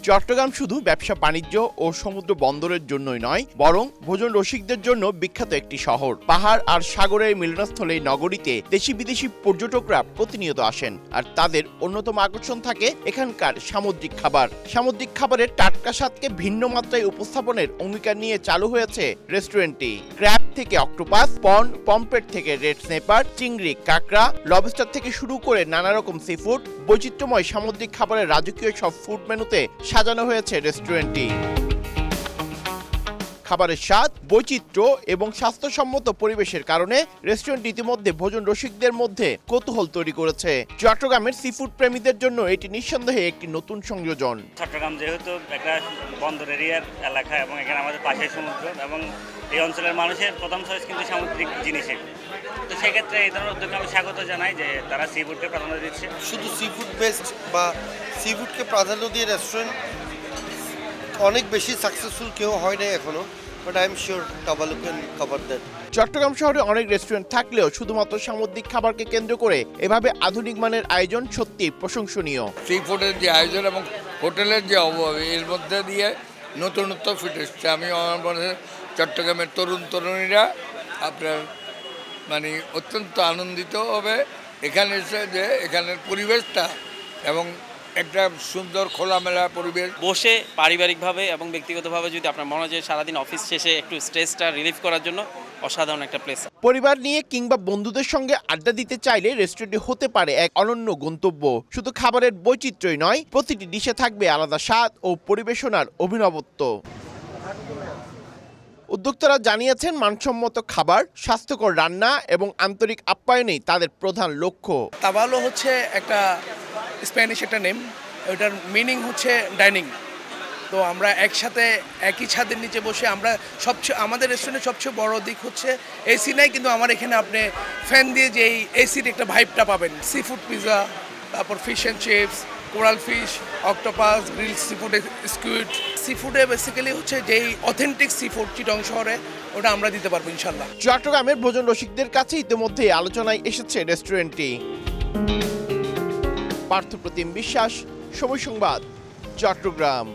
চট্টগ্রাম শুধু ব্যবসা বাণিজ্য ও সমুদ্র বন্দরের জন্যই নয়, বরং ভোজন রসিকদের জন্য বিখ্যাত একটি শহর। পাহাড় আর সাগরের মিলনস্থলে নগরীতে দেশি বিদেশি পর্যটকরা প্রতিনিয়ত আসেন, আর তাদের অন্যতম আকর্ষণ থাকে এখানকার সামুদ্রিক খাবার। সামুদ্রিক খাবারের টাটকা স্বাদকে ভিন্ন মাত্রায় উপস্থাপনের অঙ্গীকার নিয়ে চালু হয়েছে রেস্টুরেন্টটি। ক্র্যাব থেকে অক্টোপাস, পমফ্রেট থেকে রেড স্নেপার, চিংড়ি, কাঁকড়া, লবস্টার থেকে শুরু করে নানা রকম সি ফুড, বৈচিত্র্যময় সামুদ্রিক খাবারের রাজকীয় সব ফুড মেনুতে সাজানো হয়েছে রেস্টুরেন্টটি। খাবারের স্বাদ, বৈচিত্র্য এবং স্বাস্থ্যসম্মত পরিবেশের কারণে রেস্টুরেন্ট ইতিমধ্যে ভোজন রসিকদের মধ্যে কৌতূহল তৈরি করেছে। চট্টগ্রামের সি ফুড প্রেমীদের জন্য এটি নিঃসন্দেহে একটি নতুন সংযোজন। চট্টগ্রাম যেহেতু একটা বন্দর এরিয়ার এলাকা এবং এখানে আমাদের পাশে সমুদ্র, এবং এই অঞ্চলের মানুষের প্রধান চয়েস কিন্তু সামুদ্রিক জিনিসের, তো সেক্ষেত্রে এই ধরনের উদ্যোগে আমি স্বাগত জানাই যে তারা সি ফুডকে প্রাধান্য দিচ্ছে। শুধু সি ফুড বেসড বা সি ফুডকে প্রাধান্য দিয়ে রেস্টুরেন্ট অনেক বেশি সাকসেসফুল কেউ হয় নাই এখনো, but I am sure Kabalu can cover that. Chattogram শহরে অনেক রেস্টুরেন্ট থাকলেও শুধুমাত্র সামুদ্রিক খাবারকে কেন্দ্র করে এভাবে আধুনিক মানের আয়োজন সত্যি প্রশংসনীয়। সি ফুডের যে আয়োজন এবং হোটেলের যে অভাব, এর মধ্যে দিয়ে নতুনত্ব ফিরে এসছে। আমি আমার মনে হয় চট্টগ্রামের তরুণীরা আপনার মানে অত্যন্ত আনন্দিত হবে এখানে এসে, যে এখানের পরিবেশটা এবং একটা সুন্দর খোলামেলা পরিবেশ। বসে পারিবারিকভাবে এবং ব্যক্তিগতভাবে যদি আপনার মনে হয় যে সারাদিন অফিস শেষে একটু স্ট্রেসটা রিলিফ করার জন্য অসাধারণ একটা প্লেস। পরিবার নিয়ে কিংবা বন্ধুদের সঙ্গে আড্ডা দিতে চাইলে রেস্টুরেন্টটি হতে পারে এক অনন্য গন্তব্য। শুধু খাবারের বৈচিত্র্যই নয়, প্রতিটি ডিশে থাকবে আলাদা স্বাদ ও পরিবেশনার অভিনবত্ব। উদ্যোক্তারা জানিয়েছেন, মানসম্মত খাবার, স্বাস্থ্যকর রান্না এবং আন্তরিক আপ্যায়নই তাদের প্রধান লক্ষ্য। কাবালো হচ্ছে একটা স্প্যানিশ একটা নেম, ওটার মিনিং হচ্ছে ডাইনিং। তো আমরা একসাথে একই ছাদের নিচে বসে আমরা আমাদের রেস্টুরেন্টের সবচেয়ে বড় দিক হচ্ছে এসি নাই, কিন্তু আমার এখানে আপনি ফ্যান দিয়ে যে এই এসির একটা ভাইবটা পাবেন। সি ফুড পিৎজা, তারপর fish and chips, coral fish, octopus, grill sea food, squid. Sea ফুডে বেসিক্যালি হচ্ছে যেই অথেন্টিক সি ফুড চিটং শহরে, ওটা আমরা দিতে পারবো ইনশাল্লাহ। চট্টগ্রামের ভোজন রসিকদের কাছে ইতিমধ্যে আলোচনায় এসেছে রেস্টুরেন্টটি। পার্থপ্রতিম বিশ্বাস, সময় সংবাদ, চট্টগ্রাম।